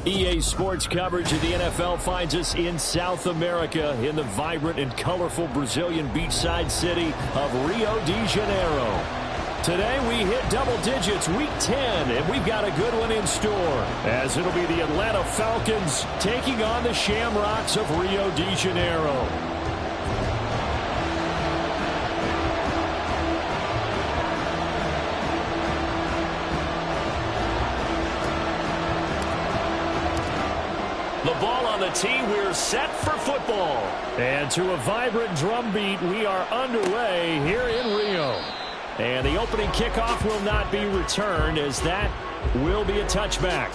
EA Sports coverage of the NFL finds us in South America in the vibrant and colorful Brazilian beachside city of Rio de Janeiro. Today we hit double digits, week 10, and we've got a good one in store, as it'll be the Atlanta Falcons taking on the Shamrocks of Rio de Janeiro. The ball on the tee, we're set for football. And to a vibrant drum beat, we are underway here in Rio. And the opening kickoff will not be returned, as that will be a touchback.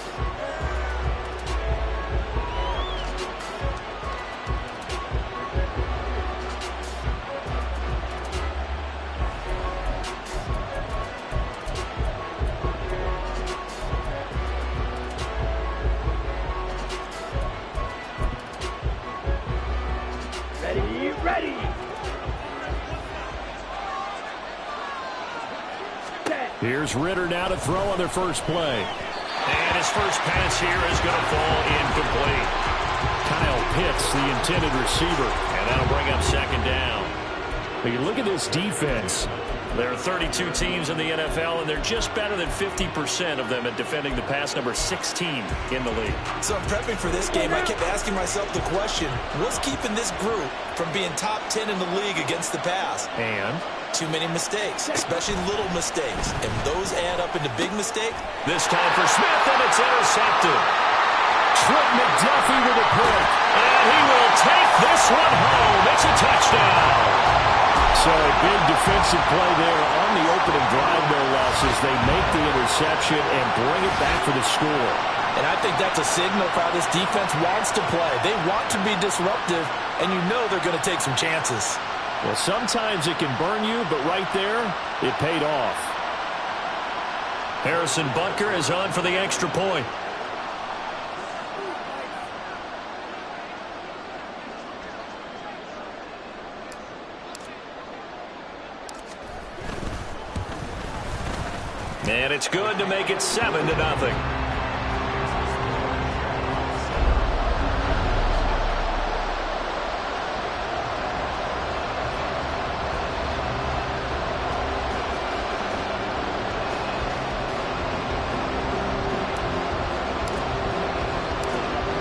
Ready. Here's Ritter now to throw on their first play. And his first pass here is going to fall incomplete. Kyle Pitts, the intended receiver. And that'll bring up second down. But you look at this defense. There are 32 teams in the NFL, and they're just better than 50% of them at defending the pass, number 16 in the league. So I'm prepping for this game. I kept asking myself the question, what's keeping this group from being top 10 in the league against the pass? And too many mistakes, especially little mistakes. And those add up into big mistakes. This time for Smith, and it's intercepted. Trent McDuffie with a pick. And he will take this one home. It's a touchdown. So a big defensive play there on the opening drive, no less, as they make the interception and bring it back for the score. And I think that's a signal for how this defense wants to play. They want to be disruptive, and you know they're going to take some chances. Well, sometimes it can burn you, but right there, it paid off. Harrison Butker is on for the extra point. And it's good to make it 7-0.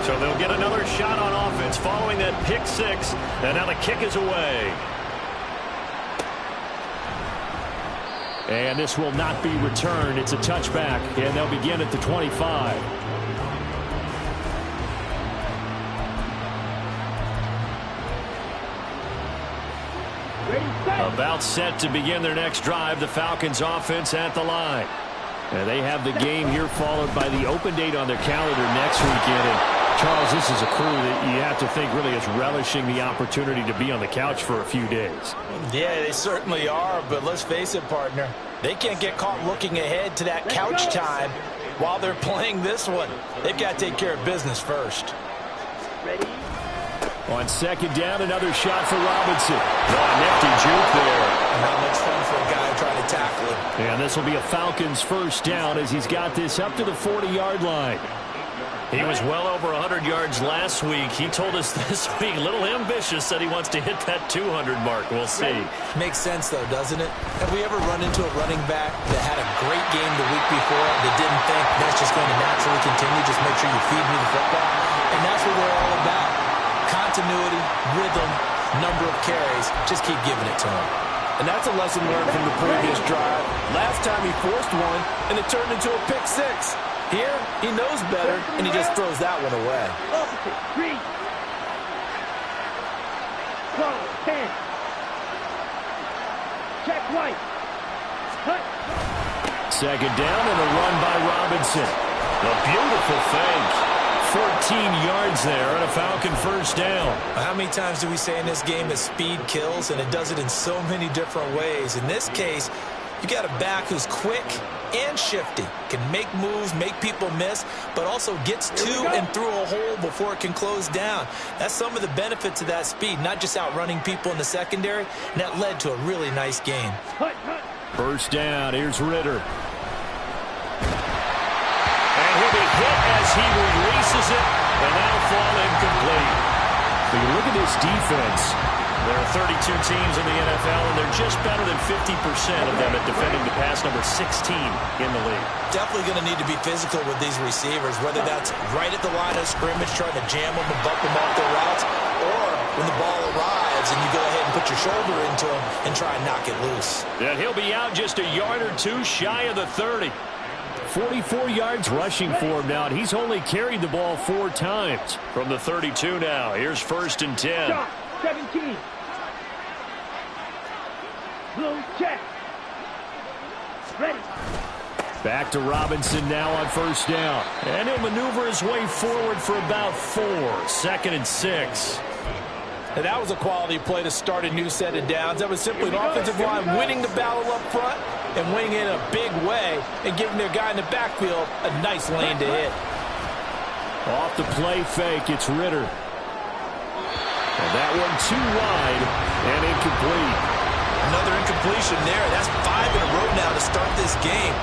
So they'll get another shot on offense following that pick six. And now the kick is away. And this will not be returned. It's a touchback, and they'll begin at the 25. About set to begin their next drive, the Falcons offense at the line. And they have the game here followed by the open date on their calendar next weekend. And Charles, this is a crew that you have to think really is relishing the opportunity to be on the couch for a few days. Yeah, they certainly are, but let's face it, partner. They can't get caught looking ahead to that couch time while they're playing this one. They've got to take care of business first. Ready. On second down, another shot for Robinson. Nifty juke there. Not much fun for a guy trying to tackle him. And this will be a Falcons first down as he's got this up to the 40-yard line. He was well over 100 yards last week. He told us this week, a little ambitious, said he wants to hit that 200 mark. We'll see. Makes sense, though, doesn't it? Have we ever run into a running back that had a great game the week before that didn't think that's just going to naturally continue? Just make sure you feed me the football. And that's what we're all about. Continuity, rhythm, number of carries. Just keep giving it to him. And that's a lesson learned from the previous drive. Last time he forced one, and it turned into a pick six. Here, he knows better, and he just throws that one away. Opposite. 3. 12. 10. Check right. Cut. Second down and a run by Robinson. A beautiful fake. 14 yards there and a Falcon first down. How many times do we say in this game that speed kills, and it does it in so many different ways? In this case, you got a back who's quick and shifty, can make moves, make people miss, but also gets to and through a hole before it can close down. That's some of the benefits of that speed, not just outrunning people in the secondary, and that led to a really nice game. First down, here's Ritter. And he'll be hit as he releases it, and that'll fall incomplete. But you look at this defense. There are 32 teams in the NFL, and they're just better than 50% of them at defending the pass, number 16 in the league. Definitely going to need to be physical with these receivers, whether that's right at the line of scrimmage, trying to jam them and bump them off their routes, or when the ball arrives and you go ahead and put your shoulder into them and try and knock it loose. And he'll be out just a yard or two shy of the 30. 44 yards rushing for him now, and he's only carried the ball 4 times. From the 32 now, here's 1st and 10. Shot, 17. Blue check. Ready. Back to Robinson now on 1st down. And he'll maneuver his way forward for about 4. 2nd and 6. And that was a quality play to start a new set of downs. That was simply an offensive line winning the battle up front and winning it in a big way and giving their guy in the backfield a nice lane to hit. Off the play fake, it's Ritter. And that one too wide and incomplete. Another incompletion there. That's 5 in a row now to start this game.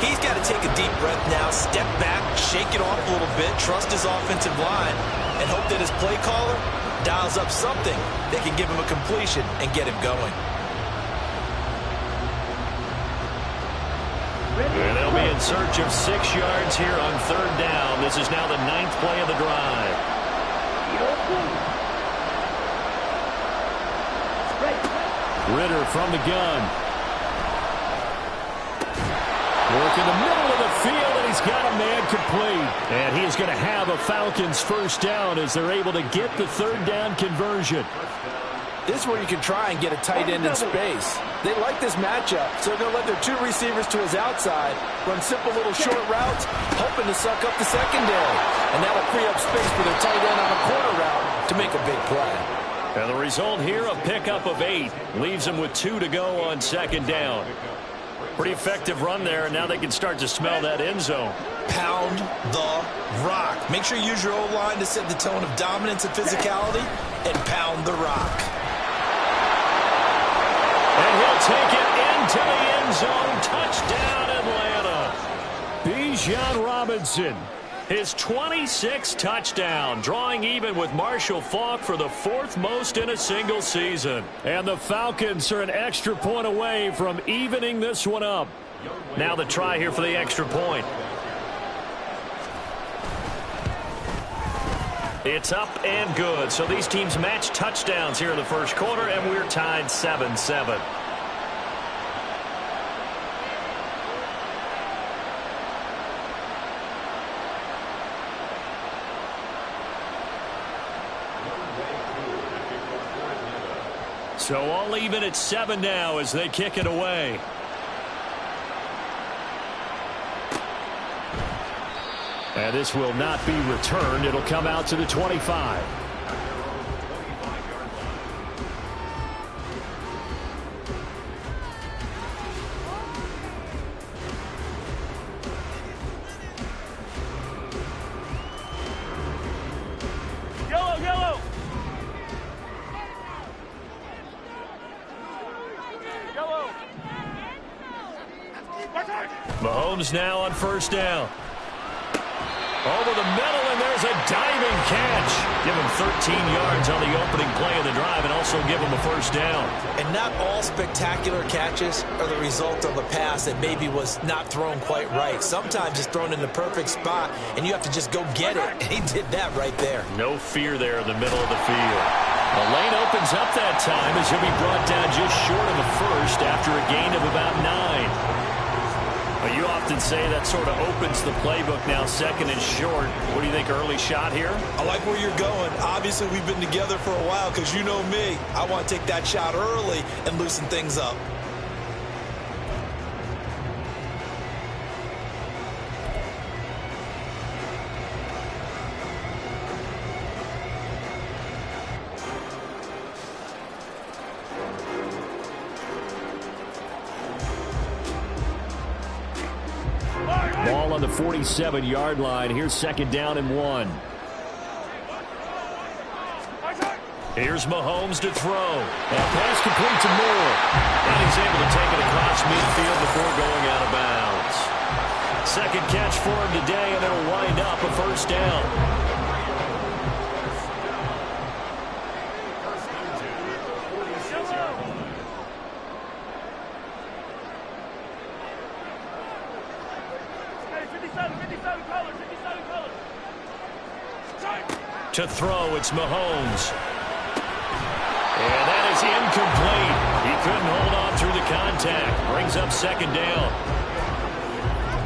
He's got to take a deep breath now, step back, shake it off a little bit, trust his offensive line, and hope that his play caller dials up something that can give him a completion and get him going. And they'll be in search of 6 yards here on 3rd down. This is now the 9th play of the drive. Ritter from the gun. Work in the middle of the field, and he's got a man complete. And he is going to have a Falcons 1st down as they're able to get the 3rd down conversion. This is where you can try and get a tight end in space. They like this matchup, so they're going to let their 2 receivers to his outside, run simple little short routes, hoping to suck up the secondary. And that'll free up space for their tight end on a corner route to make a big play. And the result here, a pickup of 8. Leaves them with 2 to go on 2nd down. Pretty effective run there, and now they can start to smell that end zone. Pound the rock. Make sure you use your O-line to set the tone of dominance and physicality, and pound the rock. And he'll take it into the end zone. Touchdown, Atlanta. Bijan Robinson. His 26th touchdown, drawing even with Marshall Faulk for the 4th most in a single season. And the Falcons are an extra point away from evening this one up. Now the try here for the extra point. It's up and good. So these teams match touchdowns here in the 1st quarter, and we're tied 7-7. So all even at 7 now as they kick it away. And this will not be returned. It'll come out to the 25. Mahomes now on 1st down. Over the middle, and there's a diving catch. Give him 13 yards on the opening play of the drive and also give him a 1st down. And not all spectacular catches are the result of a pass that maybe was not thrown quite right. Sometimes it's thrown in the perfect spot, and you have to just go get it. And he did that right there. No fear there in the middle of the field. The lane opens up that time as he'll be brought down just short of a 1st after a gain of about 9. Well, you often say that sort of opens the playbook now, 2nd and short. What do you think, early shot here? I like where you're going. Obviously, we've been together for a while because you know me. I want to take that shot early and loosen things up. Ball on the 47-yard line. Here's 2nd down and 1. Here's Mahomes to throw. And pass complete to Moore. And he's able to take it across midfield before going out of bounds. 2nd catch for him today, and it'll wind up a 1st down. To throw, it's Mahomes. And that is incomplete. He couldn't hold on through the contact. Brings up second down.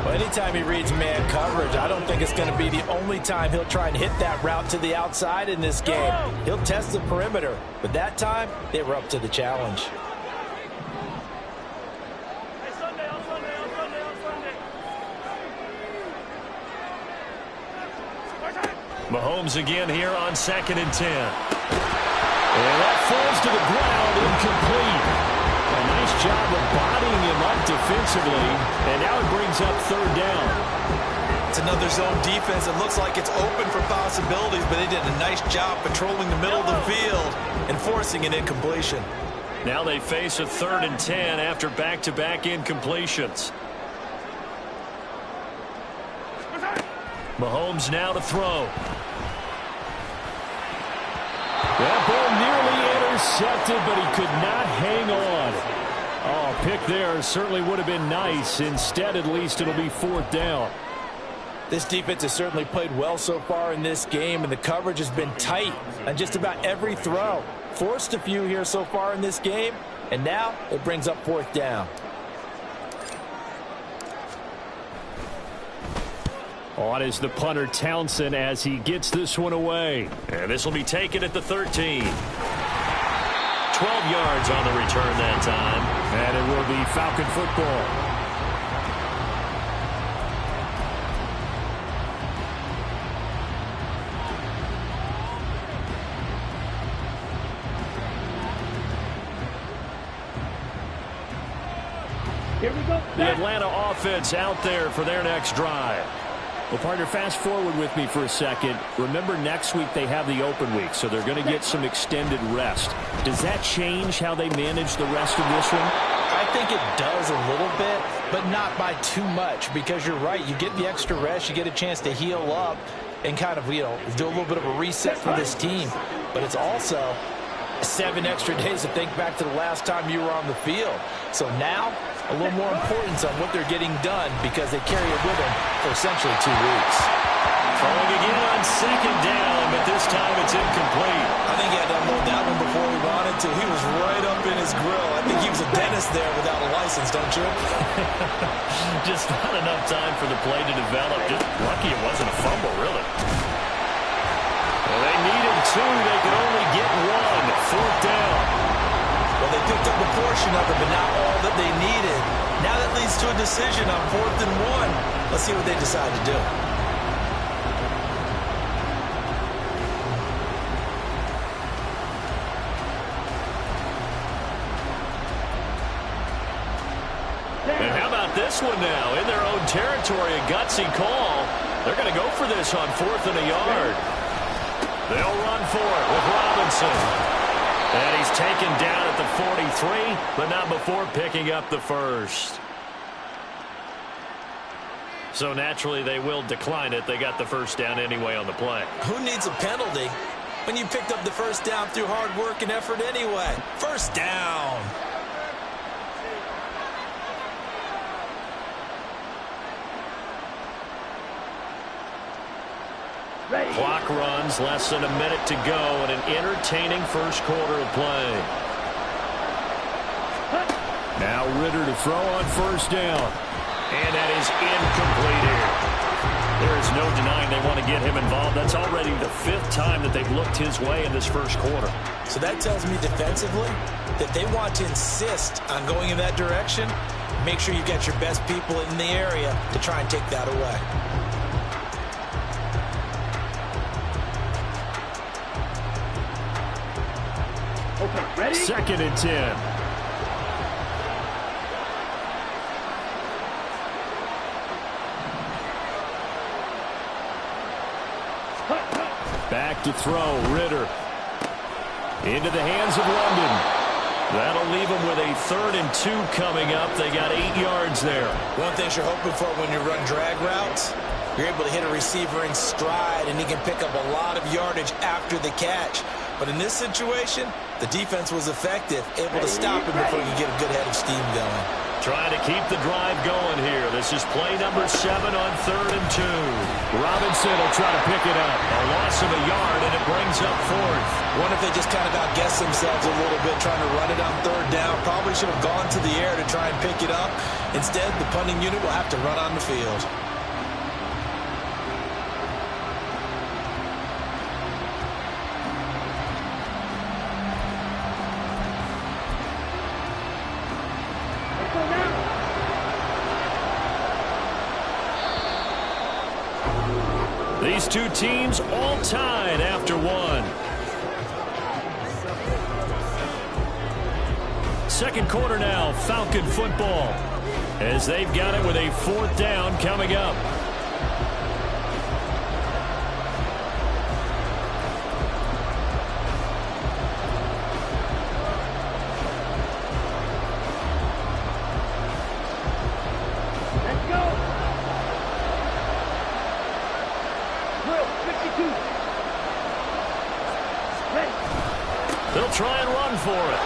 Well, anytime he reads man coverage, I don't think it's going to be the only time he'll try and hit that route to the outside in this game. He'll test the perimeter, but that time, they were up to the challenge. Mahomes again here on 2nd and 10. And that falls to the ground, incomplete. A nice job of bodying him up defensively, and now it brings up 3rd down. It's another zone defense. It looks like it's open for possibilities, but they did a nice job patrolling the middle of the field and forcing an incompletion. Now they face a 3rd and 10 after back-to-back incompletions. Mahomes now to throw. That ball nearly intercepted, but he could not hang on. Oh, pick there certainly would have been nice. Instead, at least, it'll be 4th down. This defense has certainly played well so far in this game, and the coverage has been tight on just about every throw. Forced a few here so far in this game, and now it brings up 4th down. On is the punter Townsend as he gets this one away. And this will be taken at the 13. 12 yards on the return that time. And it will be Falcon football. Here we go. The Atlanta offense out there for their next drive. Well, partner, fast forward with me for a second. Remember, next week they have the open week, so they're going to get some extended rest. Does that change how they manage the rest of this one? I think it does a little bit, but not by too much, because you're right. You get the extra rest, you get a chance to heal up and kind of, do a little bit of a reset for this team. But it's also 7 extra days to think back to the last time you were on the field. So now, a little more importance on what they're getting done because they carry it with them for essentially 2 weeks. Throwing again on 2nd down, but this time it's incomplete. I think he had to unload that one before he wanted to. He was right up in his grill. I think he was a dentist there without a license, don't you? Just not enough time for the play to develop. Just lucky it wasn't a fumble, really. Well, they needed 2. They could only get 1. 4th down. Well, they picked up a portion of it, but not all that they needed. Now that leads to a decision on 4th and 1. Let's see what they decide to do. And how about this one now? In their own territory, a gutsy call. They're going to go for this on 4th and a yard. They'll run for it with Robinson. And he's taken down at the 43, but not before picking up the first. So naturally, they will decline it. They got the first down anyway on the play. Who needs a penalty when you picked up the first down through hard work and effort anyway? First down. Clock runs, less than a minute to go, and an entertaining first quarter of play. Now Ritter to throw on 1st down. And that is incomplete here. There is no denying they want to get him involved. That's already the 5th time that they've looked his way in this first quarter. So that tells me defensively that they want to insist on going in that direction. Make sure you get your best people in the area to try and take that away. Okay, ready? 2nd and 10. Back to throw, Ritter. Into the hands of London. That'll leave them with a 3rd and 2 coming up. They got 8 yards there. One thing you're hoping for when you run drag routes, you're able to hit a receiver in stride, and he can pick up a lot of yardage after the catch. But in this situation, the defense was effective, able to stop him before you get a good head of steam going. Trying to keep the drive going here. This is play number 7 on 3rd and 2. Robinson will try to pick it up. A loss of a yard, and it brings up 4th. Wonder if they just kind of outguessed themselves a little bit trying to run it on 3rd down. Probably should have gone to the air to try and pick it up. Instead, the punting unit will have to run on the field. These two teams all tied after 1. Second quarter now, Falcon football, as they've got it with a 4th down coming up. Let's go. Drill, 52. Ready. They'll try and run for it.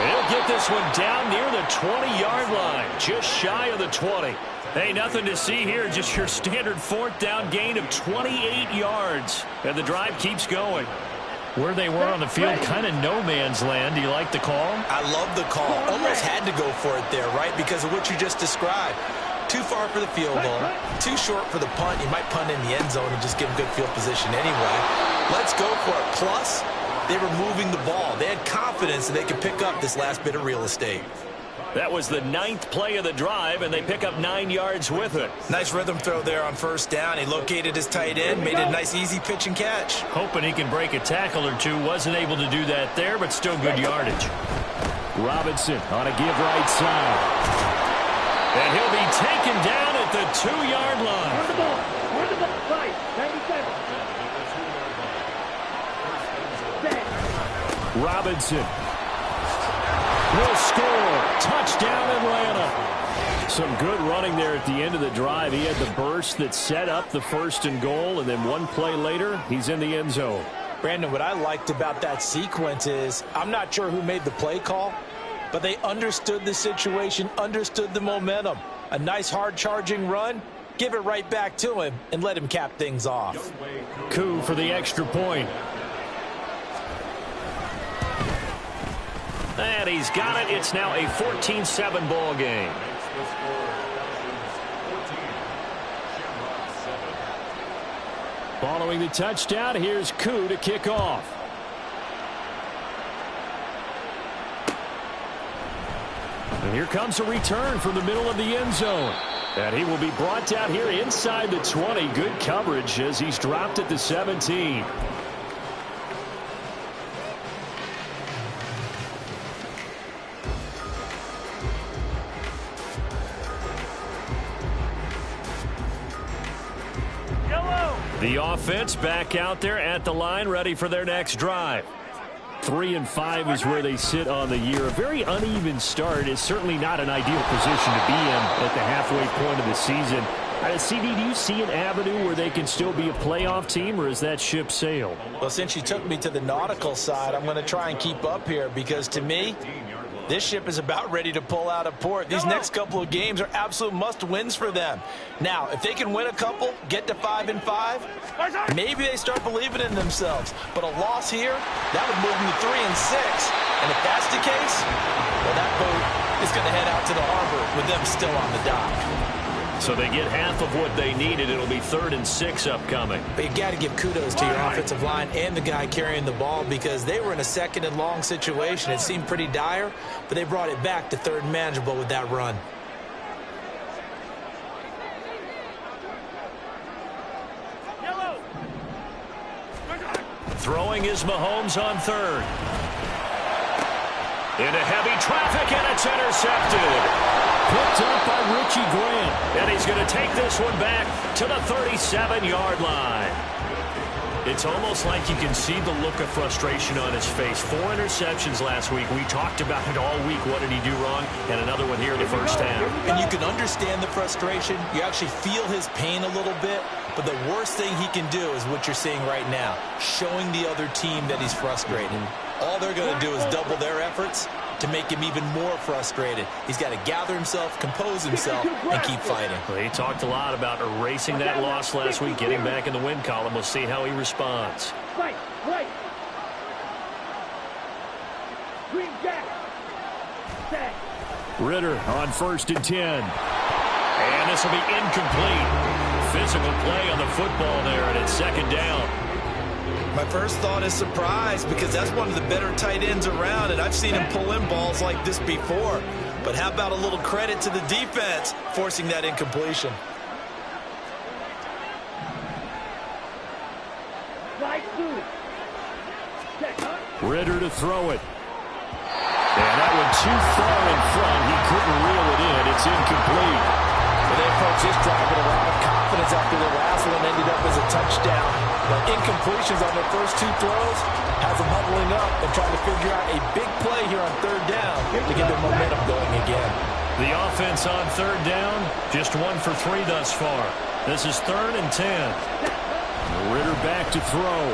He'll get this one down near the 20-yard line, just shy of the 20. Hey, nothing to see here, just your standard 4th down gain of 28 yards. And the drive keeps going. Where they were on the field, kind of no man's land. Do you like the call? I love the call. Almost had to go for it there, right, because of what you just described. Too far for the field goal, too short for the punt. You might punt in the end zone and just give them good field position anyway. Let's go for it. Plus, they were moving the ball. They had confidence that they could pick up this last bit of real estate. That was the 9th play of the drive, and they pick up 9 yards with it. Nice rhythm throw there on 1st down. He located his tight end, made it a nice easy pitch and catch. Hoping he can break a tackle or two. Wasn't able to do that there, but still good yardage. Robinson on a give right side. And he'll be taken down at the 2-yard line. Run the ball. Run the ball. 5, 97. Robinson will score. Touchdown, Atlanta. Some good running there at the end of the drive. He had the burst that set up the 1st and goal, and then one play later, he's in the end zone. Brandon, what I liked about that sequence is I'm not sure who made the play call, but they understood the situation, understood the momentum. A nice hard-charging run, give it right back to him, and let him cap things off. Coup for the extra point. And he's got it. It's now a 14-7 ball game. Following the touchdown, here's Coup to kick off. And here comes a return from the middle of the end zone. And he will be brought down here inside the 20. Good coverage as he's dropped at the 17. The offense back out there at the line, ready for their next drive. 3-5 is where they sit on the year. A very uneven start is certainly not an ideal position to be in at the halfway point of the season. CD, do you see an avenue where they can still be a playoff team, or is that ship sailed? Well, since you took me to the nautical side, I'm going to try and keep up here because, to me, this ship is about ready to pull out of port. These next couple of games are absolute must-wins for them. Now, if they can win a couple, get to 5-5, maybe they start believing in themselves. But a loss here, that would move them to 3-6. And if that's the case, well, that boat is going to head out to the harbor with them still on the dock. So they get half of what they needed. It'll be 3rd and 6 upcoming. But you got to give kudos to your offensive line and the guy carrying the ball because they were in a 2nd and long situation. It seemed pretty dire, but they brought it back to 3rd and manageable with that run. Throwing is Mahomes on 3rd. Into heavy traffic, and it's intercepted. Picked up by Richie Grant. And he's going to take this one back to the 37-yard line. It's almost like you can see the look of frustration on his face. 4 interceptions last week. We talked about it all week. What did he do wrong? And another one here in the first half. And you can understand the frustration. You actually feel his pain a little bit. But the worst thing he can do is what you're seeing right now, showing the other team that he's frustrated. all they're going to do is double their efforts to make him even more frustrated. He's got to gather himself, compose himself, and keep fighting. Well, he talked a lot about erasing that loss last week, getting back in the win column. We'll see how he responds. Right, right. Green jack. Set. Ritter on 1st and 10. And this will be incomplete. Physical play on the football there, and it's 2nd down. My first thought is surprise, because that's one of the better tight ends around, and I've seen him pull in balls like this before. But how about a little credit to the defense forcing that incompletion? Slide through. Check. Ritter to throw it. And that one too far in front. He couldn't reel it in. It's incomplete. Well, they approached this drive with a lot of confidence after the last one ended up as a touchdown. But incompletions on their first 2 throws has them huddling up and trying to figure out a big play here on 3rd down to get their momentum going again. The offense on 3rd down, just 1 for 3 thus far. This is 3rd and 10. Ritter back to throw.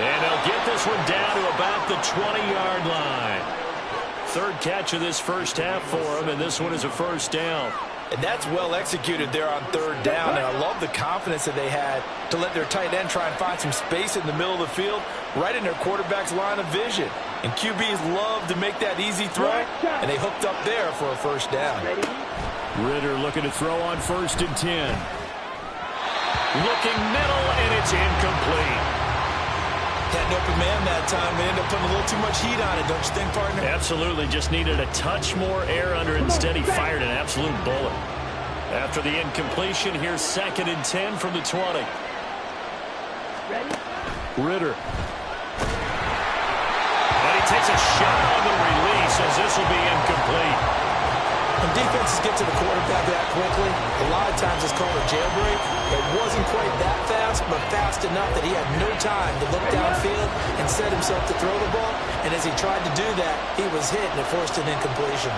And they'll get this one down to about the 20-yard line. 3rd catch of this first half for him, and this one is a 1st down. And that's well executed there on 3rd down, and I love the confidence that they had to let their tight end try and find some space in the middle of the field, right in their quarterback's line of vision. And QBs love to make that easy throw, and they hooked up there for a 1st down. Ritter looking to throw on 1st and 10. Looking middle, and it's incomplete. Had an open man that time. They ended up putting a little too much heat on it, don't you think, partner? Absolutely. Just needed a touch more air under it. Instead, he fired an absolute bullet. After the incompletion, here's 2nd and 10 from the 20. Ready? Ritter. And he takes a shot on the release as this will be incomplete. When defenses get to the quarterback that quickly, a lot of times it's called a jailbreak. It wasn't quite that fast, but fast enough that he had no time to look downfield and set himself to throw the ball. And as he tried to do that, he was hit, and it forced an incompletion.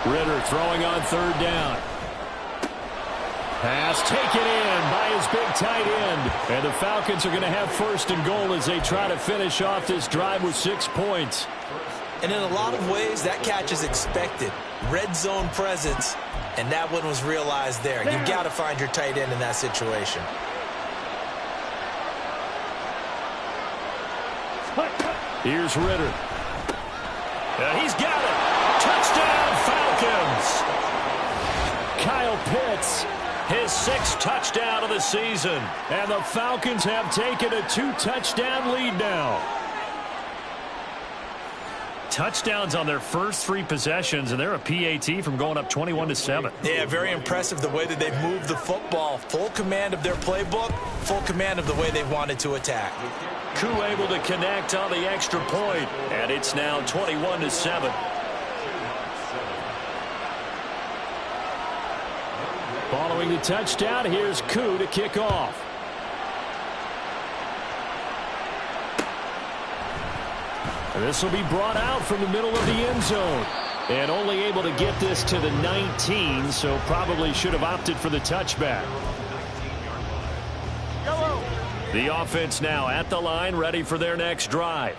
Ritter throwing on 3rd down. Pass taken in by his big tight end. And the Falcons are going to have 1st and goal as they try to finish off this drive with 6 points. And in a lot of ways, that catch is expected. Red zone presence, and that one was realized there. You've got to find your tight end in that situation. Here's Ritter. He's got it. Touchdown, Falcons. Kyle Pitts. His 6th touchdown of the season. And the Falcons have taken a 2-touchdown lead now. Touchdowns on their first 3 possessions, and they're a PAT from going up 21-7. Yeah, very impressive the way that they've moved the football. Full command of their playbook, full command of the way they wanted to attack. Koo able to connect on the extra point, and it's now 21-7. Following the touchdown, here's Koo to kick off. And this will be brought out from the middle of the end zone. And only able to get this to the 19, so probably should have opted for the touchback. The offense now at the line, ready for their next drive.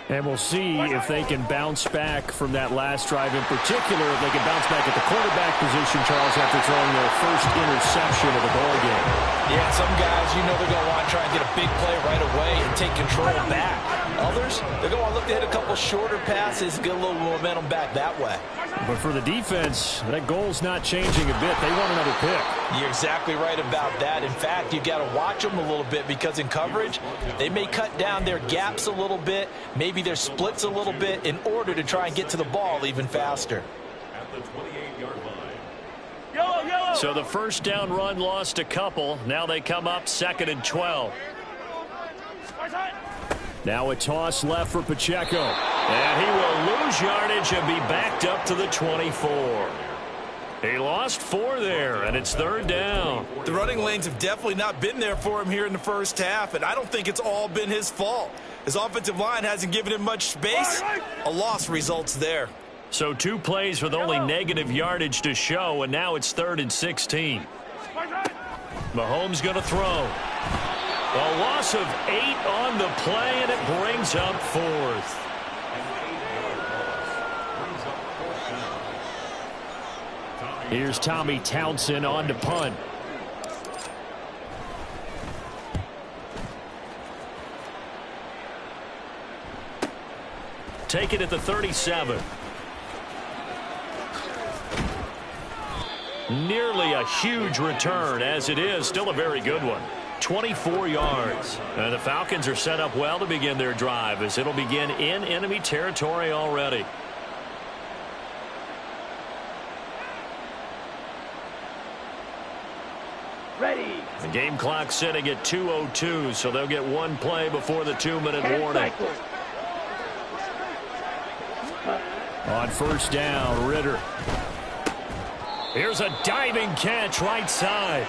And we'll see if they can bounce back from that last drive in particular, if they can bounce back at the quarterback position, Charles, after throwing their first interception of the ball game. Yeah, some guys, you know they're going to want to try and get a big play right away and take control back. Others, they're going to want to look to hit a couple shorter passes, get a little momentum back that way. But for the defense, that goal's not changing a bit. They want another pick. You're exactly right about that. In fact, you've got to watch them a little bit because in coverage, they may cut down their gaps a little bit, maybe their splits a little bit in order to try and get to the ball even faster. At the 28-yard line. So the first down run lost a couple. Now they come up 2nd and 12. Now a toss left for Pacheco. And he will lose yardage and be backed up to the 24. He lost 4 there, and it's 3rd down. The running lanes have definitely not been there for him here in the first half, and I don't think it's all been his fault. His offensive line hasn't given him much space. A loss results there. So 2 plays with only negative yardage to show, and now it's 3rd and 16. Mahomes going to throw. A loss of 8 on the play, and it brings up 4th. Here's Tommy Townsend on to punt. Take it at the 37. Nearly a huge return, as it is still a very good one. 24 yards. And the Falcons are set up well to begin their drive, as it'll begin in enemy territory already. Ready. The game clock sitting at 2:02, so they'll get 1 play before the 2-minute warning. On first down, Ritter. Here's a diving catch right side.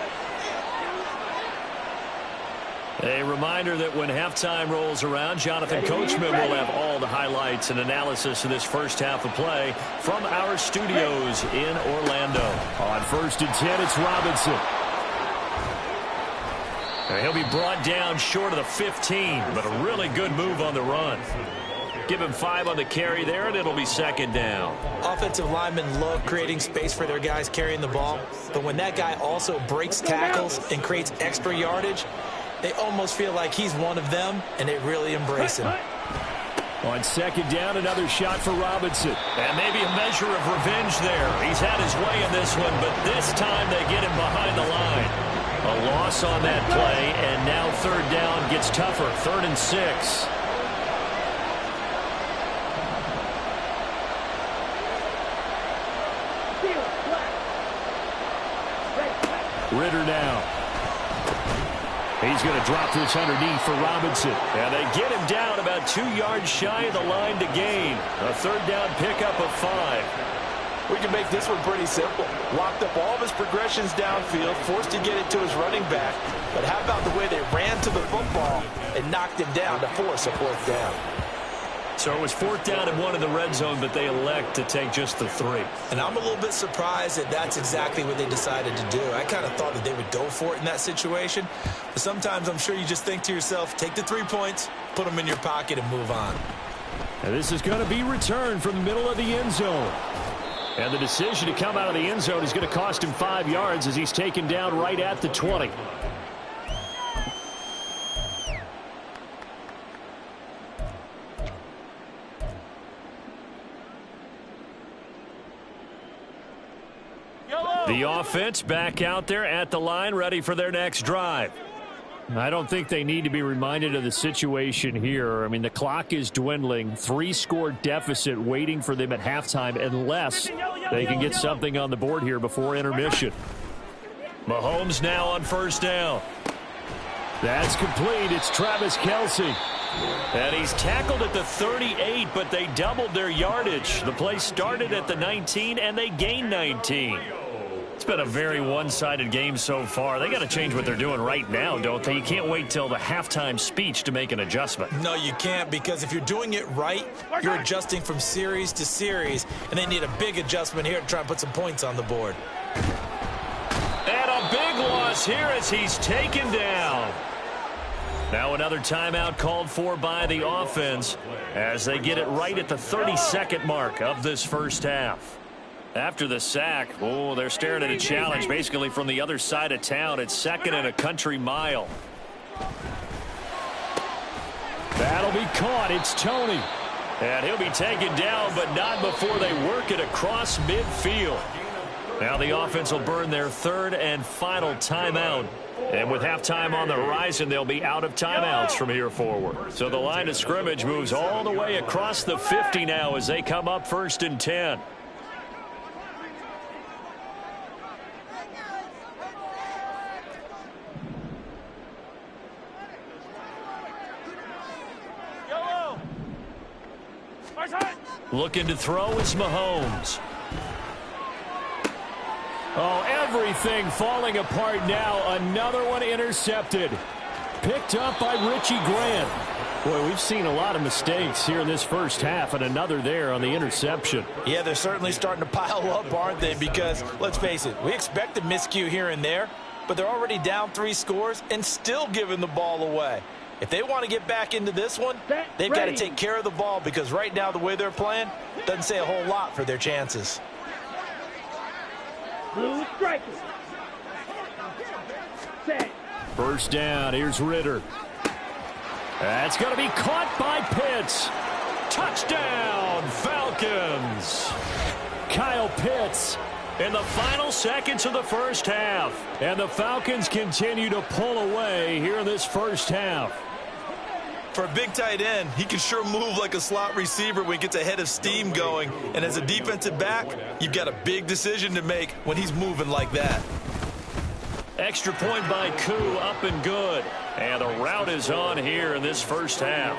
A reminder that when halftime rolls around, Jonathan Coachman will have all the highlights and analysis of this first half of play from our studios in Orlando. On 1st and 10, it's Robinson. He'll be brought down short of the 15, but a really good move on the run. Give him 5 on the carry there, and it'll be 2nd down. Offensive linemen love creating space for their guys carrying the ball, but when that guy also breaks tackles and creates extra yardage, they almost feel like he's one of them, and they really embrace him. On 2nd down, another shot for Robinson. And maybe a measure of revenge there. He's had his way in this one, but this time they get him behind the line. A loss on that play, and now 3rd down gets tougher. 3rd and 6. Ritter now. He's going to drop this underneath for Robinson. And they get him down about 2 yards shy of the line to gain. A 3rd down pickup of 5. We can make this one pretty simple. Locked up all of his progressions downfield, forced to get it to his running back. But how about the way they ran to the football and knocked him down to force a 4th down? So it was 4th down and 1 in the red zone, but they elect to take just the 3. And I'm a little bit surprised that that's exactly what they decided to do. I kind of thought that they would go for it in that situation. But sometimes I'm sure you just think to yourself, take the 3 points, put them in your pocket, and move on. And this is going to be returned from the middle of the end zone. And the decision to come out of the end zone is going to cost him 5 yards as he's taken down right at the 20. The offense back out there at the line, ready for their next drive. I don't think they need to be reminded of the situation here. I mean, the clock is dwindling. 3-score deficit waiting for them at halftime unless they can get something on the board here before intermission. Mahomes now on 1st down. That's complete. It's Travis Kelce. And he's tackled at the 38, but they doubled their yardage. The play started at the 19, and they gained 19. It's been a very one-sided game so far. They got to change what they're doing right now, don't they? You can't wait till the halftime speech to make an adjustment. No, you can't, because if you're doing it right, you're adjusting from series to series, and they need a big adjustment here to try and put some points on the board. And a big loss here as he's taken down. Now another timeout called for by the offense as they get it right at the 32nd mark of this first half. After the sack, they're staring at a challenge basically from the other side of town. It's 2nd and a country mile. That'll be caught. It's Tony. And he'll be taken down, but not before they work it across midfield. Now the offense will burn their 3rd and final timeout. And with halftime on the horizon, they'll be out of timeouts from here forward. So the line of scrimmage moves all the way across the 50 now as they come up 1st and 10. Looking to throw is Mahomes. Oh, everything falling apart now. Another one intercepted. Picked up by Richie Grant. Boy, we've seen a lot of mistakes here in this first half, and another there on the interception. Yeah, they're certainly starting to pile up, aren't they? Because, let's face it, we expected miscue here and there, but they're already down 3 scores and still giving the ball away. If they want to get back into this one, they've got to take care of the ball, because right now the way they're playing doesn't say a whole lot for their chances. Blue striker. Set. First down, here's Ritter. That's going to be caught by Pitts. Touchdown, Falcons. Kyle Pitts in the final seconds of the first half. And the Falcons continue to pull away here in this first half. For a big tight end, he can sure move like a slot receiver when he gets a head of steam going. And as a defensive back, you've got a big decision to make when he's moving like that. Extra point by Koo, up and good. And the route is on here in this first half.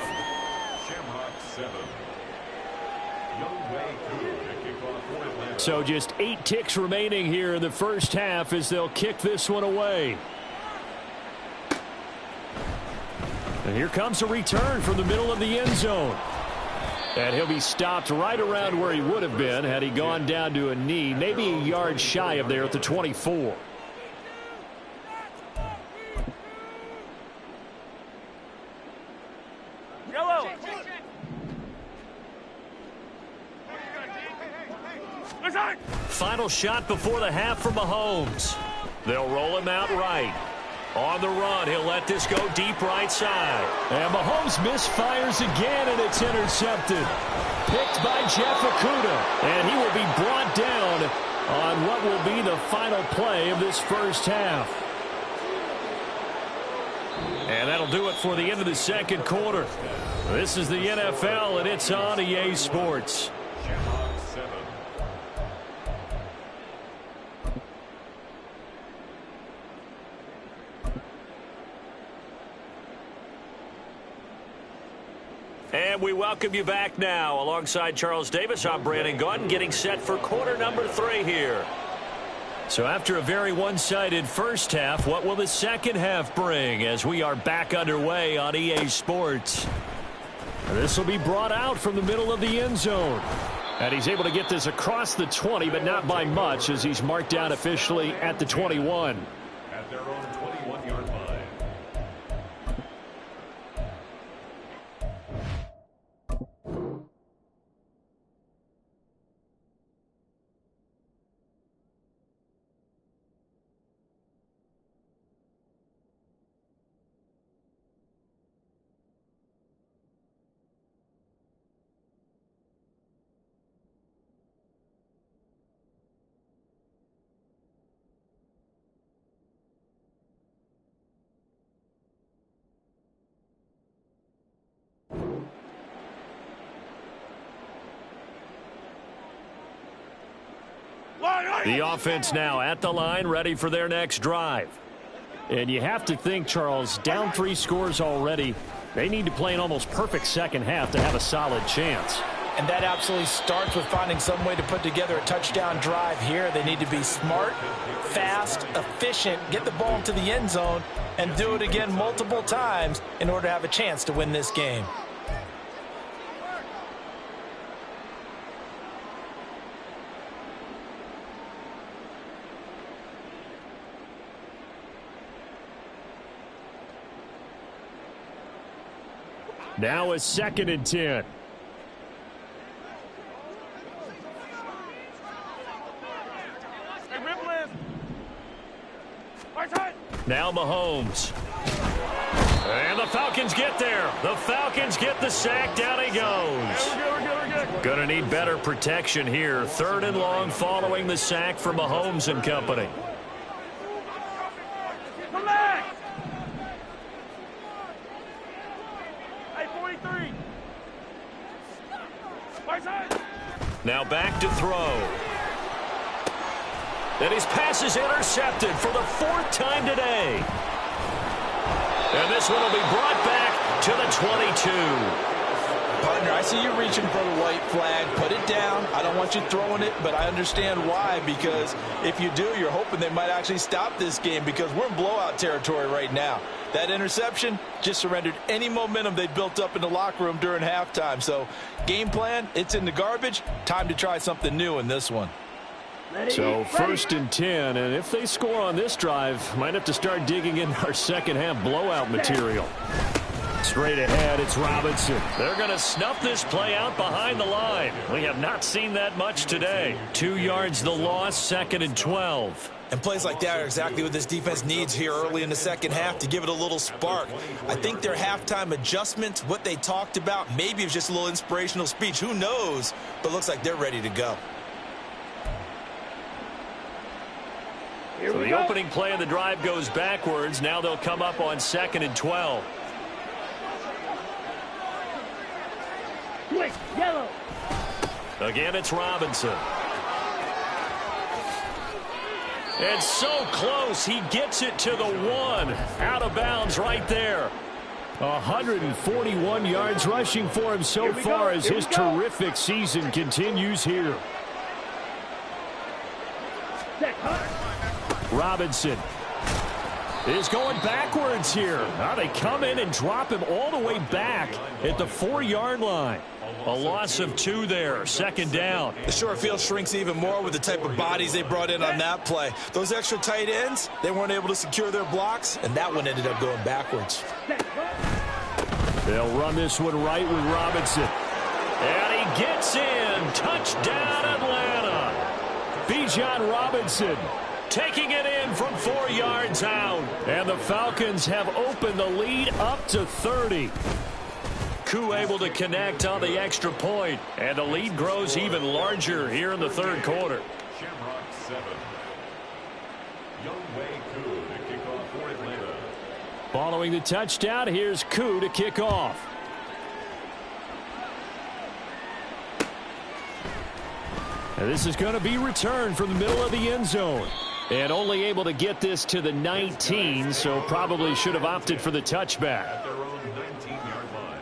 So just 8 ticks remaining here in the first half as they'll kick this one away. And here comes a return from the middle of the end zone. And he'll be stopped right around where he would have been had he gone down to a knee, maybe a yard shy of there at the 24. Yellow. Final shot before the half for Mahomes. They'll roll him out right. On the run, he'll let this go deep right side. And Mahomes misfires again, and it's intercepted. Picked by Jeff Okudah. And he will be brought down on what will be the final play of this first half. And that'll do it for the end of the second quarter. This is the NFL, and it's on EA Sports. And we welcome you back now. Alongside Charles Davis, I'm Brandon Gaudin, getting set for quarter number 3 here. So after a very one-sided first half, what will the second half bring as we are back underway on EA Sports? This will be brought out from the middle of the end zone. And he's able to get this across the 20, but not by much, as he's marked down officially at the 21. At their own 21-yard line. The offense now at the line, ready for their next drive. And you have to think, Charles, down 3 scores already. They need to play an almost perfect second half to have a solid chance. And that absolutely starts with finding some way to put together a touchdown drive here. They need to be smart, fast, efficient, get the ball into the end zone, and do it again multiple times in order to have a chance to win this game. Now a 2nd and 10. Now Mahomes. And the Falcons get there. The Falcons get the sack. Down he goes. Gonna need better protection here. 3rd and long following the sack for Mahomes and company. Now back to throw. And his pass is intercepted for the 4th time today. And this one will be brought back to the 22. Partner, I see you reaching for the white flag. Put it down. I don't want you throwing it, but I understand why, because if you do, you're hoping they might actually stop this game, because we're in blowout territory right now. That interception just surrendered any momentum they built up in the locker room during halftime. So game plan, it's in the garbage. Time to try something new in this one. So 1st and 10, and if they score on this drive, might have to start digging in our second half blowout material. Straight ahead, it's Robinson. They're going to snuff this play out behind the line. We have not seen that much today. 2 yards the loss, 2nd and 12. And plays like that are exactly what this defense needs here early in the second half to give it a little spark. I think their halftime adjustments, what they talked about, maybe it was just a little inspirational speech. Who knows? But looks like they're ready to go. So the opening play of the drive goes backwards. Now they'll come up on 2nd and 12. Quick, yellow. Again, it's Robinson. And so close, he gets it to the 1. Out of bounds right there. 141 yards rushing for him so far as his terrific season continues here. Robinson is going backwards here. Now they come in and drop him all the way back at the 4-yard line. A loss of 2 there, 2nd down. The short field shrinks even more with the type of bodies they brought in on that play. Those extra tight ends, they weren't able to secure their blocks, and that one ended up going backwards. They'll run this one right with Robinson. And he gets in. Touchdown, Atlanta. Bijan Robinson taking it in from 4 yards out. And the Falcons have opened the lead up to 30. Koo able to connect on the extra point. And the lead grows even larger here in the 3rd quarter. Shamrock 7. Younghoe Koo to kick off for Atlanta. Following the touchdown, here's Koo to kick off. And this is going to be returned from the middle of the end zone. And only able to get this to the 19, so probably should have opted for the touchback. At their own 19-yard line.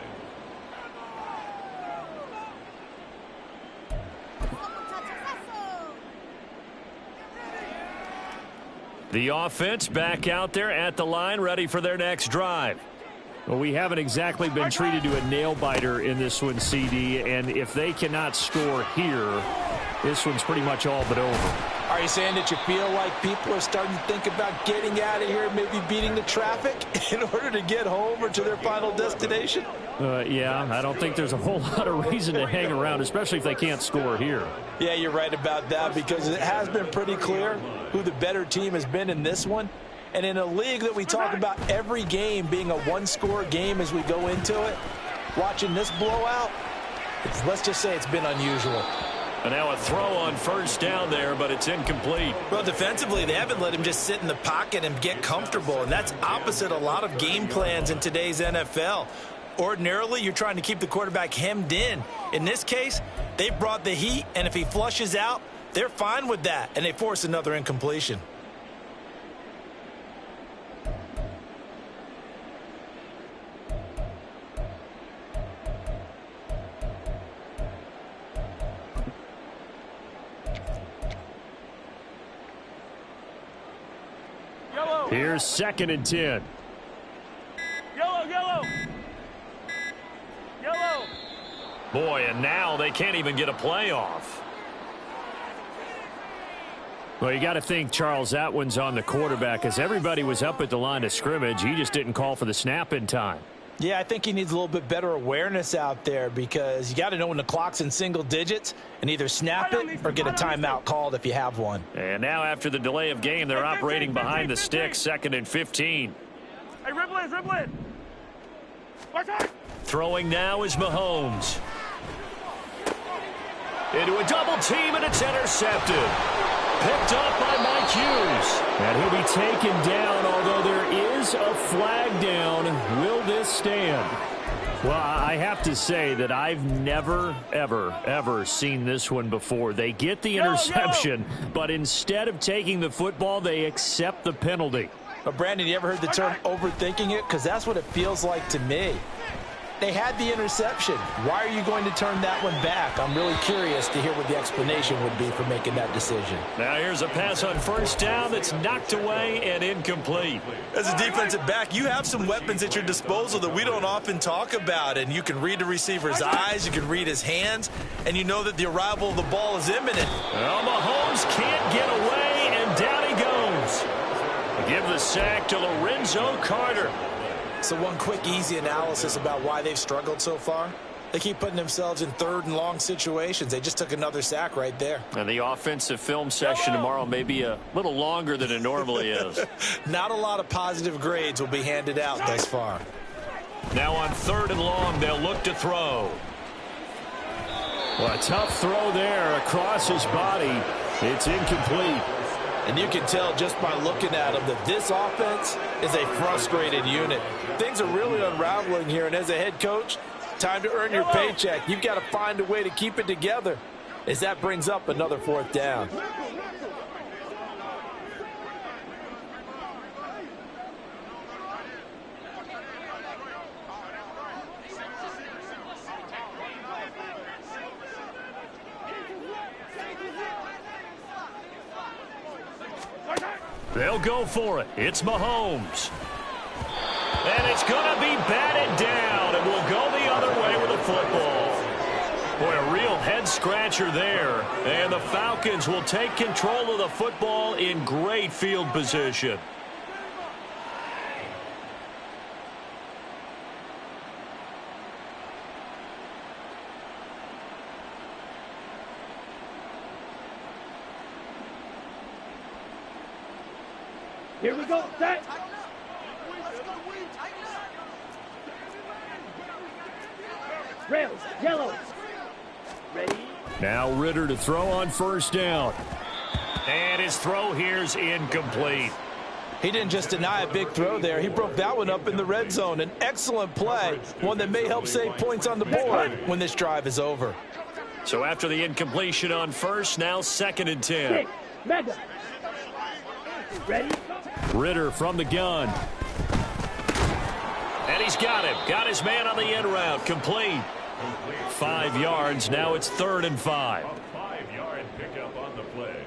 The offense back out there at the line, ready for their next drive. Well, we haven't exactly been treated to a nail-biter in this one, CD, and if they cannot score here, this one's pretty much all but over. Are you saying that you feel like people are starting to think about getting out of here, maybe beating the traffic in order to get home or to their final destination? Yeah, I don't think there's a whole lot of reason to hang around, especially if they can't score here. Yeah, you're right about that, because it has been pretty clear who the better team has been in this one. And in a league that we talk about every game being a one-score game as we go into it, watching this blowout, let's just say it's been unusual. And now a throw on 1st down there, but it's incomplete. Well, defensively, they haven't let him just sit in the pocket and get comfortable, and that's opposite a lot of game plans in today's NFL. Ordinarily, you're trying to keep the quarterback hemmed in. In this case, they brought the heat, and if he flushes out, they're fine with that, and they force another incompletion. Here's 2nd and 10. Yellow, yellow. Yellow. Boy, and now they can't even get a play off. Well, you got to think, Charles, that one's on the quarterback, as everybody was up at the line of scrimmage. He just didn't call for the snap in time. Yeah, I think he needs a little bit better awareness out there, because you got to know when the clock's in single digits and either snap it or get a timeout called if you have one. And now after the delay of game, they're operating behind the sticks, 2nd and 15. Hey, ribble it. Watch out. Throwing now is Mahomes. Into a double team, and it's intercepted. Picked up by Mike Hughes. And he'll be taken down, although there is a flag down. Will this stand? Well, I have to say that I've never, ever seen this one before. They get the interception, but instead of taking the football, they accept the penalty. But, Brandon, you ever heard the term overthinking it? Because that's what it feels like to me. They had the interception. Why are you going to turn that one back? I'm really curious to hear what the explanation would be for making that decision. Now here's a pass on first down that's knocked away and incomplete. As a defensive back, you have some weapons at your disposal that we don't often talk about, and you can read the receiver's eyes, you can read his hands, and you know that the arrival of the ball is imminent. Well, Mahomes can't get away, and down he goes. Give the sack to Lorenzo Carter. So one quick, easy analysis about why they've struggled so far. They keep putting themselves in third and long situations. They just took another sack right there. And the offensive film session tomorrow may be a little longer than it normally is. Not a lot of positive grades will be handed out thus far. Now on 3rd and long, they'll look to throw. Well, a tough throw there across his body. It's incomplete. And you can tell just by looking at him that this offense is a frustrated unit. Things are really unraveling here, and as a head coach, time to earn your paycheck. You've got to find a way to keep it together as that brings up another 4th down. They'll go for it. It's Mahomes. And it's going to be batted down, and we'll go the other way with the football. Boy, a real head-scratcher there. And the Falcons will take control of the football in great field position. Here we go. Set. Rails. Yellow. Ready. Now Ritter to throw on 1st down. And his throw here's incomplete. He didn't just deny a big throw there. He broke that one up in the red zone. An excellent play, one that may help save points on the board when this drive is over. So after the incompletion on 1st, now 2nd and 10. Mega. Ready. Ritter from the gun. And he's got him. Got his man on the end route. Complete. 5 yards. Now it's 3rd and 5. A 5-yard pickup on the play.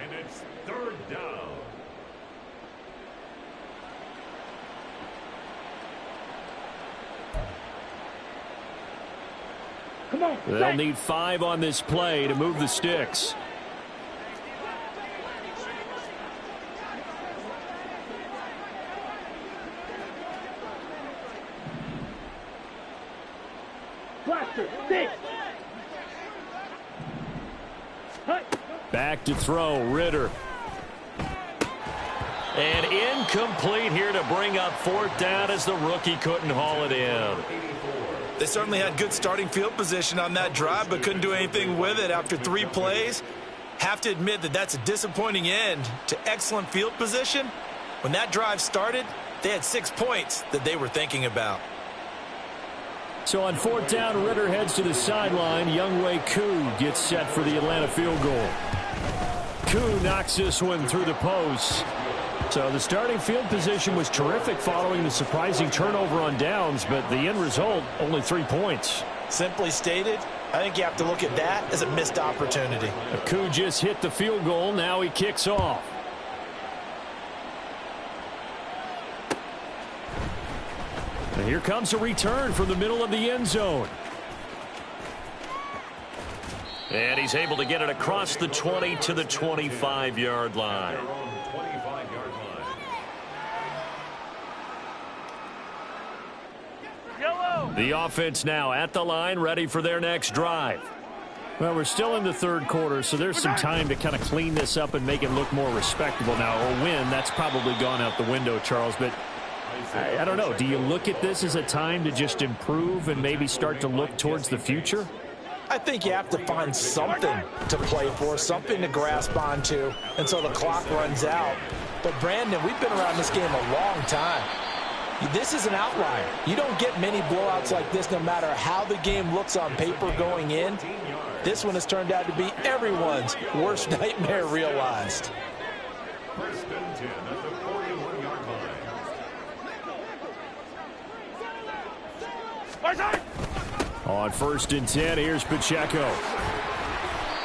And it's 3rd down. Come on. They'll need 5 on this play to move the sticks. Back to throw, Ritter. And incomplete here to bring up 4th down as the rookie couldn't haul it in. They certainly had good starting field position on that drive, but couldn't do anything with it after 3 plays. Have to admit that that's a disappointing end to excellent field position. When that drive started, they had 6 points that they were thinking about. So on 4th down, Ritter heads to the sideline. Younghoe Koo gets set for the Atlanta field goal. Koo knocks this one through the post. So the starting field position was terrific following the surprising turnover on downs, but the end result, only 3 points. Simply stated, I think you have to look at that as a missed opportunity. Koo just hit the field goal. Now he kicks off. And here comes a return from the middle of the end zone. And he's able to get it across the 20 to the 25-yard line. The offense now at the line, ready for their next drive. Well, we're still in the 3rd quarter, so there's some time to kind of clean this up and make it look more respectable now. A win, that's probably gone out the window, Charles, but I don't know. Do you look at this as a time to just improve and maybe start to look towards the future? I think you have to find something to play for, something to grasp onto until the clock runs out. But, Brandon, we've been around this game a long time. This is an outlier. You don't get many blowouts like this no matter how the game looks on paper going in. This one has turned out to be everyone's worst nightmare realized. 1st and 10 at the 41-yard line. On 1st and 10, here's Pacheco.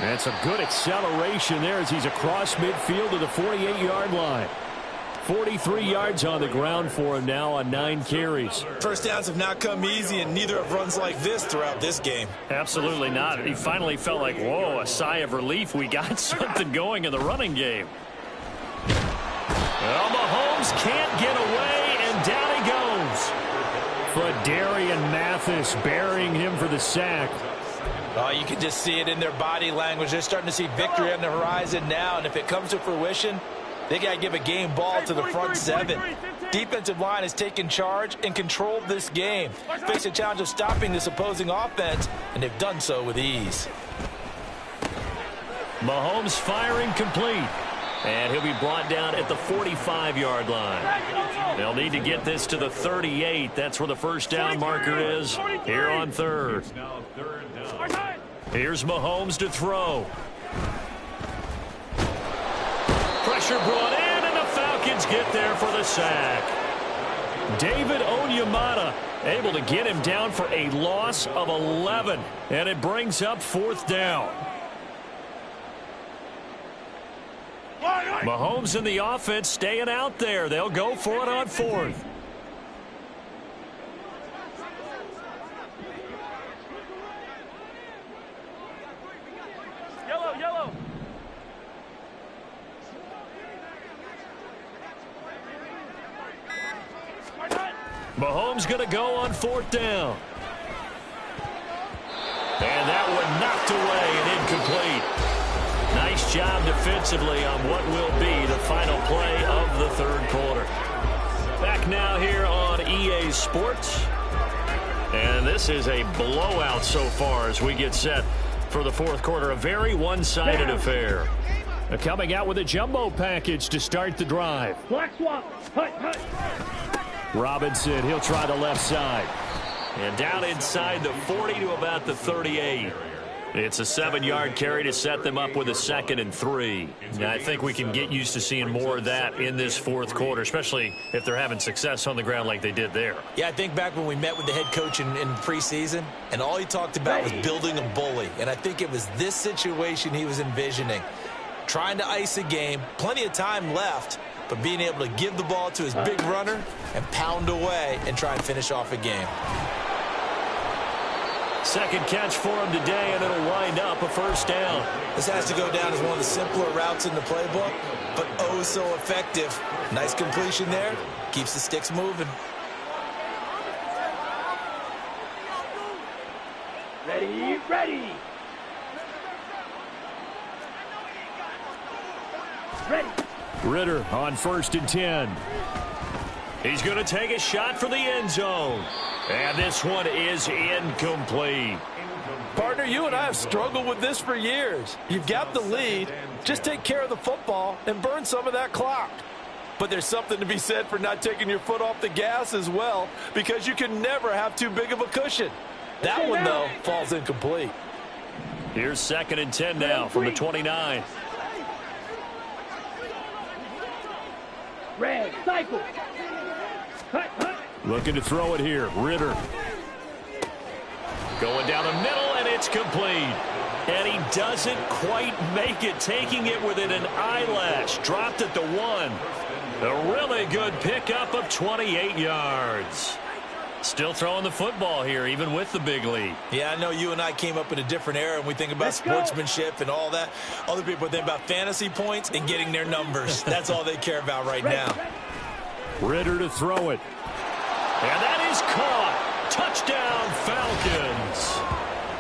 That's a good acceleration there as he's across midfield to the 48-yard line. 43 yards on the ground for him now on 9 carries. First downs have not come easy, and neither have runs like this throughout this game. Absolutely not. He finally felt like, whoa, a sigh of relief. We got something going in the running game. Well, Mahomes can't get away, and down he goes. Darian Mathis burying him for the sack. Oh, you can just see it in their body language. They're starting to see victory on the horizon now, and if it comes to fruition, they got to give a game ball to the front 7. Defensive line has taken charge and controlled this game. Face a challenge of stopping this opposing offense, and they've done so with ease. Mahomes firing complete. And he'll be brought down at the 45-yard line. They'll need to get this to the 38. That's where the first down marker is here on 3rd. Here's Mahomes to throw. Pressure brought in, and the Falcons get there for the sack. David Onyemata able to get him down for a loss of 11. And it brings up 4th down. Mahomes and the offense staying out there. They'll go for it on 4th. Yellow. Mahomes going to go on 4th down. And that one knocked away and incomplete. Nice job defensively on what will be the final play of the 3rd quarter. Back now here on EA Sports. And this is a blowout so far as we get set for the 4th quarter. A very one-sided affair. Coming out with a jumbo package to start the drive. Black swap. Hut. Robinson, he'll try the left side. And down inside the 40 to about the 38. It's a 7-yard carry to set them up with a 2nd and 3. Now, I think we can get used to seeing more of that in this 4th quarter, especially if they're having success on the ground like they did there. Yeah, I think back when we met with the head coach in preseason, and all he talked about was building a bully. And I think it was this situation he was envisioning. Trying to ice a game, plenty of time left, but being able to give the ball to his big runner and pound away and try and finish off a game. Second catch for him today, and it'll wind up a first down. This has to go down as one of the simpler routes in the playbook, but oh so effective. Nice completion there. Keeps the sticks moving. Ready. Ritter on 1st and 10. He's going to take a shot for the end zone. And this one is incomplete. Partner, you and I have struggled with this for years. You've got the lead. Just take care of the football and burn some of that clock. But there's something to be said for not taking your foot off the gas as well, because you can never have too big of a cushion. That one, though, falls incomplete. Here's 2nd and 10 now from the 29. Red, cycle. Looking to throw it here. Ritter. Going down the middle, and it's complete. And he doesn't quite make it, taking it within an eyelash. Dropped at the 1. A really good pickup of 28 yards. Still throwing the football here, even with the big lead. Yeah, I know you and I came up in a different era, and we think about sportsmanship and all that. Other people think about fantasy points and getting their numbers. That's all they care about right now. Ritter to throw it. And that is caught. Touchdown, Falcons.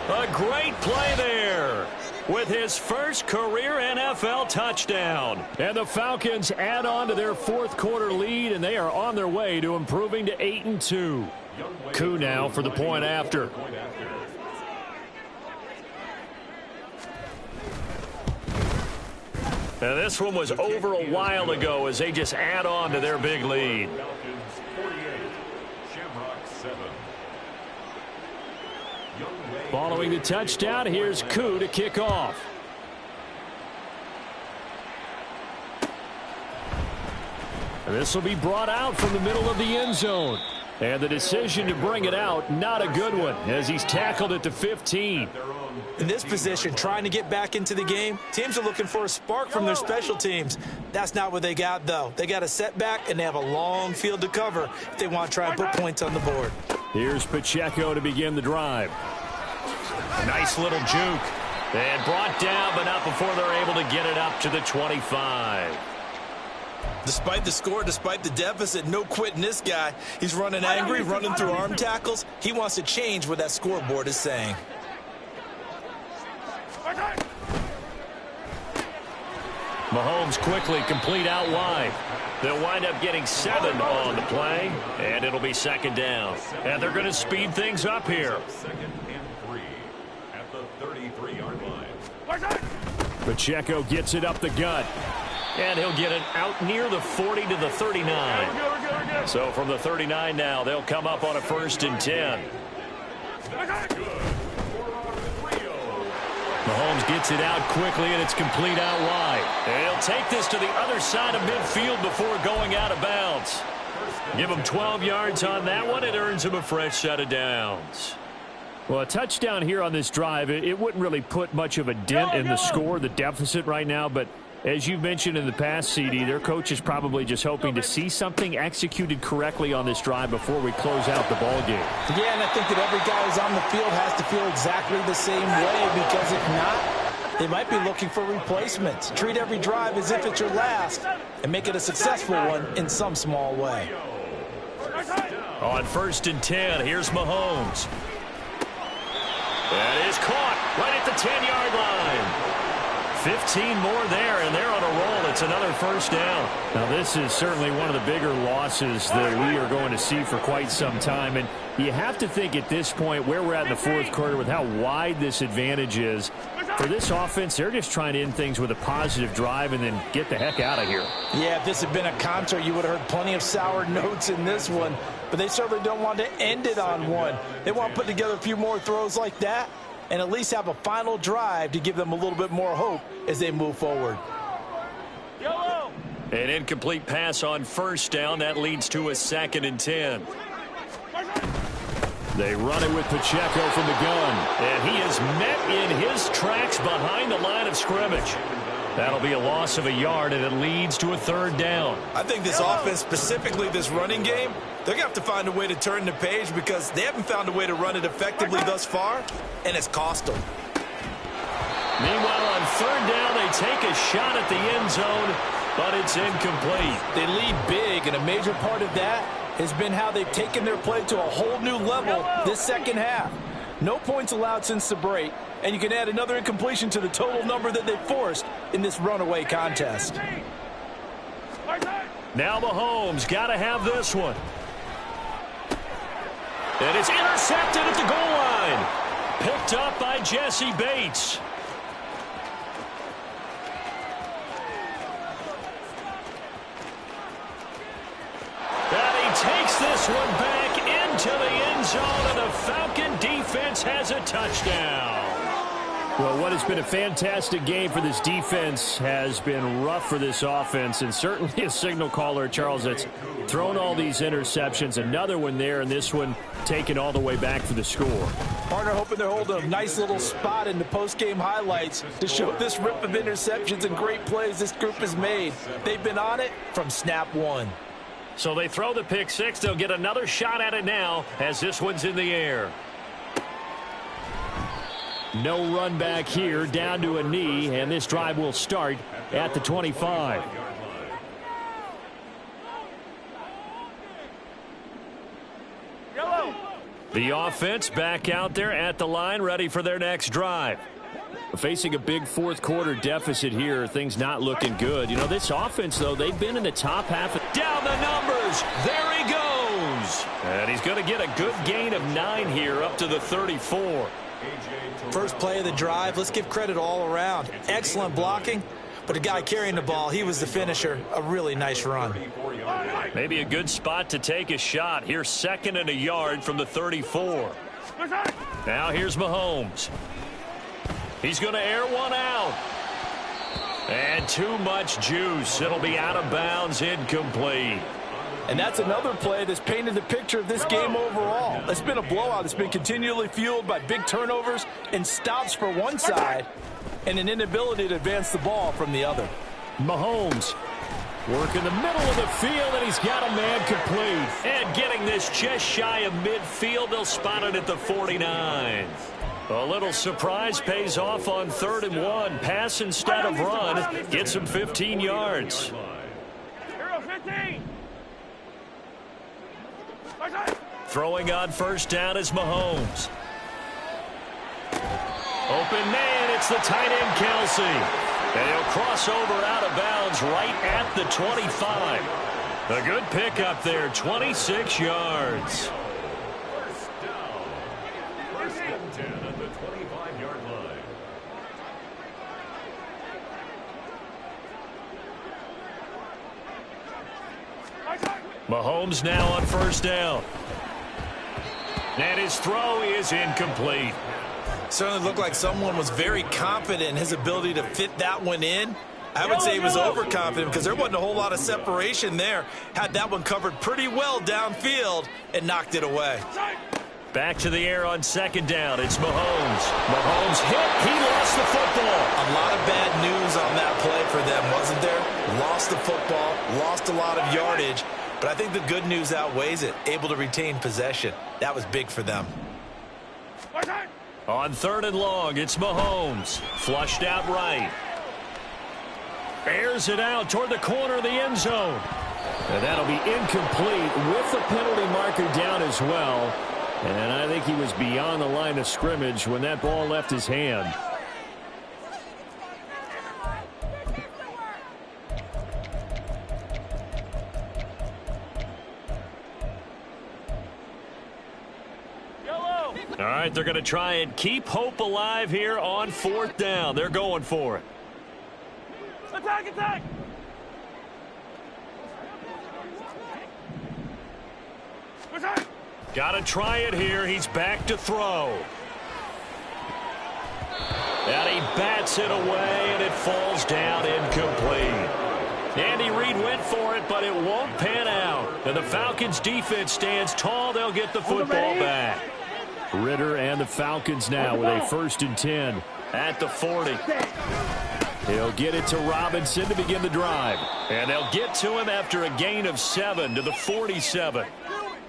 A great play there with his first career NFL touchdown. And the Falcons add on to their 4th quarter lead, and they are on their way to improving to 8-2. Koo now for the point after. Now this one was over a while ago as they just add on to their big lead. Following the touchdown, here's Koo to kick off. And this will be brought out from the middle of the end zone. And the decision to bring it out, not a good one, as he's tackled at the 15. In this position, trying to get back into the game, teams are looking for a spark from their special teams. That's not what they got, though. They got a setback, and they have a long field to cover if they want to try and put points on the board. Here's Pacheco to begin the drive. Nice little juke. And brought down, but not before they're able to get it up to the 25. Despite the score, despite the deficit, no quitting this guy. He's running angry, running through arm tackles. He wants to change what that scoreboard is saying. Mahomes quickly complete out wide. They'll wind up getting 7 on the play, and it'll be second down. And they're going to speed things up here. Second and 3 at the 33-yard line. Pacheco gets it up the gut. And he'll get it out near the 40 to the 39. So from the 39 now, they'll come up on a 1st and 10. Mahomes gets it out quickly, and it's complete out wide. And he'll take this to the other side of midfield before going out of bounds. Give him 12 yards on that one. It earns him a fresh set of downs. Well, a touchdown here on this drive, it wouldn't really put much of a dent in the score, the deficit right now, but as you've mentioned in the past, CD, their coach is probably just hoping to see something executed correctly on this drive before we close out the ball game. Yeah, and I think that every guy who's on the field has to feel exactly the same way, because if not, they might be looking for replacements. Treat every drive as if it's your last and make it a successful one in some small way. On 1st and 10, here's Mahomes. That is caught right at the 10-yard line. 15 more there, and they're on a roll. It's another 1st down. Now, this is certainly one of the bigger losses that we are going to see for quite some time. And you have to think at this point where we're at in the 4th quarter with how wide this advantage is. For this offense, they're just trying to end things with a positive drive and then get the heck out of here. Yeah, if this had been a concert, you would have heard plenty of sour notes in this one. But they certainly don't want to end it on one. They want to put together a few more throws like that and at least have a final drive to give them a little bit more hope as they move forward. An incomplete pass on 1st down. That leads to a 2nd and 10. They run it with Pacheco from the gun. And he is met in his tracks behind the line of scrimmage. That'll be a loss of a yard, and it leads to a 3rd down. I think this offense, specifically this running game, they're going to have to find a way to turn the page because they haven't found a way to run it effectively thus far, and it's cost them. Meanwhile, on 3rd down, they take a shot at the end zone, but it's incomplete. They lead big, and a major part of that has been how they've taken their play to a whole new level this second half. No points allowed since the break, and you can add another incompletion to the total number that they forced in this runaway contest. Now Mahomes got to have this one. And it's intercepted at the goal line. Picked up by Jesse Bates. And he takes this one back into the end zone, and the Falcon defense has a touchdown. Well, what has been a fantastic game for this defense has been rough for this offense, and certainly a signal caller, Charles, that's thrown all these interceptions. Another one there, and this one taken all the way back for the score. Partner hoping they're holding a nice little spot in the post-game highlights to show this rip of interceptions and great plays this group has made. They've been on it from snap one. So they throw the pick six. They'll get another shot at it now as this one's in the air. No run back here, down to a knee, and this drive will start at the 25. The offense back out there at the line, ready for their next drive. Facing a big 4th quarter deficit here, things not looking good. You know, this offense, though, they've been in the top half. Down the numbers. There he goes. And he's going to get a good gain of 9 here up to the 34. First play of the drive, let's give credit all around. Excellent blocking, but the guy carrying the ball, he was the finisher. A really nice run. Maybe a good spot to take a shot. Here's 2nd and a yard from the 34. Now here's Mahomes. He's going to air one out. And too much juice. It'll be out of bounds, incomplete. And that's another play that's painted the picture of this game overall. It's been a blowout. It's been continually fueled by big turnovers and stops for one side and an inability to advance the ball from the other. Mahomes work in the middle of the field, and he's got a man complete. And getting this just shy of midfield, they'll spot it at the 49. A little surprise pays off on 3rd and 1. Pass instead of run. Gets him 15 yards. Hero 15. Throwing on 1st down is Mahomes. Open man, it's the tight end Kelsey. And he'll cross over out of bounds right at the 25. A good pickup there, 26 yards. First down. First and 10 at the 25-yard line. Mahomes now on 1st down. And his throw is incomplete. Certainly looked like someone was very confident in his ability to fit that one in. I would say he was overconfident because there wasn't a whole lot of separation there. Had that one covered pretty well downfield and knocked it away. Back to the air on 2nd down. It's Mahomes. Mahomes hit. He lost the football. A lot of bad news on that play for them, wasn't there? Lost the football, lost a lot of yardage. But I think the good news outweighs it. Able to retain possession. That was big for them. On 3rd and long, it's Mahomes. Flushed out right. Airs it out toward the corner of the end zone. And that'll be incomplete with the penalty marker down as well. And I think he was beyond the line of scrimmage when that ball left his hand. All right, they're going to try and keep hope alive here on 4th down. They're going for it. Attack, attack! Got to try it here. He's back to throw. And he bats it away, and it falls down incomplete. Andy Reid went for it, but it won't pan out. And the Falcons' defense stands tall. They'll get the football back. Ritter and the Falcons now with a 1st and 10 at the 40. He'll get it to Robinson to begin the drive. And they'll get to him after a gain of 7 to the 47.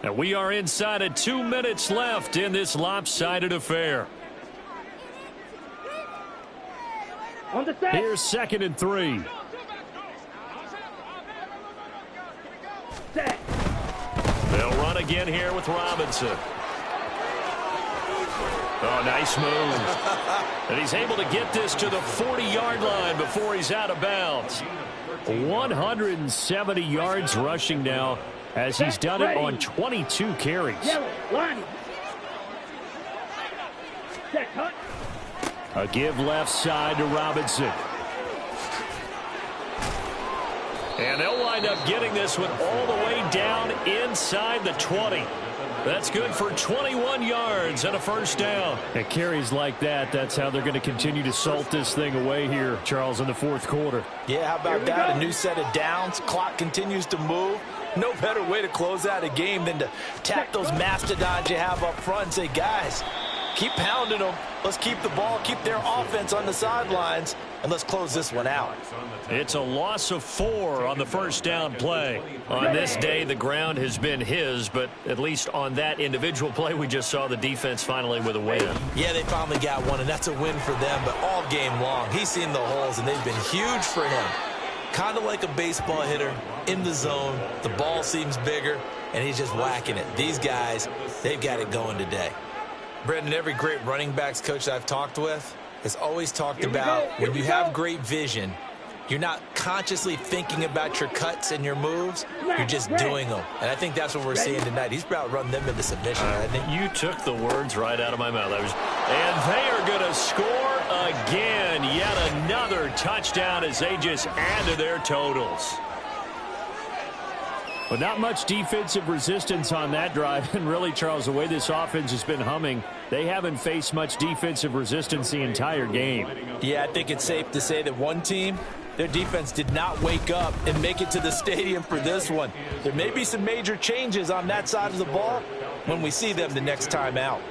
And we are inside of 2 minutes left in this lopsided affair. Here's 2nd and 3. They'll run again here with Robinson. Oh, nice move. And he's able to get this to the 40-yard line before he's out of bounds. 170 yards rushing now as he's done it on 22 carries. A give left side to Robinson. And they'll wind up getting this one all the way down inside the 20. That's good for 21 yards and a 1st down. At carries like that, that's how they're going to continue to salt this thing away here, Charles, in the 4th quarter. Yeah, how about that? A new set of downs. Clock continues to move. No better way to close out a game than to tap those mastodons you have up front and say, guys, keep pounding them. Let's keep the ball, keep their offense on the sidelines, and let's close this one out. It's a loss of 4 on the 1st down play. On this day, the ground has been his, but at least on that individual play, we just saw the defense finally with a win. Yeah, they finally got one, and that's a win for them, but all game long, he's seen the holes, and they've been huge for him. Kind of like a baseball hitter in the zone. The ball seems bigger, and he's just whacking it. These guys, they've got it going today. Brendan, every great running backs coach I've talked with has always talked about when you have great vision, you're not consciously thinking about your cuts and your moves. You're just doing them. And I think that's what we're seeing tonight. He's about running them into submission. You took the words right out of my mouth. And they are going to score again. Yet another touchdown as they just add to their totals. But not much defensive resistance on that drive. And really, Charles, the way this offense has been humming, they haven't faced much defensive resistance the entire game. Yeah, I think it's safe to say that one team Their defense did not wake up and make it to the stadium for this one. There may be some major changes on that side of the ball when we see them the next time out.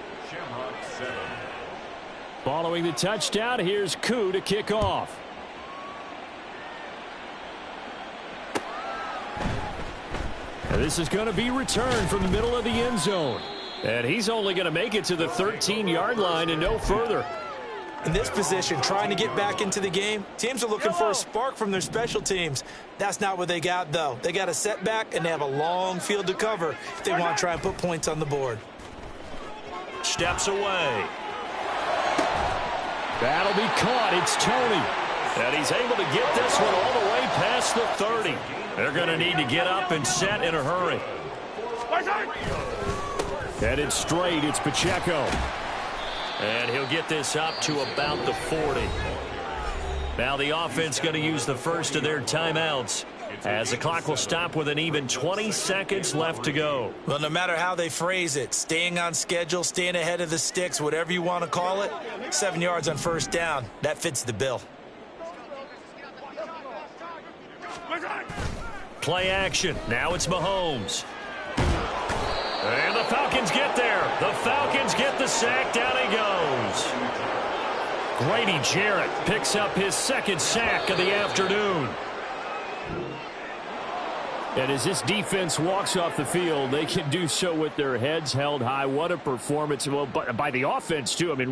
Following the touchdown, here's Koo to kick off. And this is going to be returned from the middle of the end zone. And he's only going to make it to the 13-yard line and no further. In this position, trying to get back into the game, teams are looking for a spark from their special teams. That's not what they got, though. They got a setback, and they have a long field to cover if they want to try and put points on the board. Steps away. That'll be caught. It's Tony. And he's able to get this one all the way past the 30. They're going to need to get up and set in a hurry. Headed straight, it's Pacheco. And he'll get this up to about the 40. Now the offense going to use the first of their timeouts, as the clock will stop with an even 20 seconds left to go. Well, no matter how they phrase it, staying on schedule, staying ahead of the sticks, whatever you want to call it, 7 yards on first down, that fits the bill. Play action. Now it's Mahomes. And the Falcons get there. The Falcons get the sack. Down he goes. Grady Jarrett picks up his second sack of the afternoon. And as this defense walks off the field, they can do so with their heads held high. What a performance. Well, by the offense, too. I mean,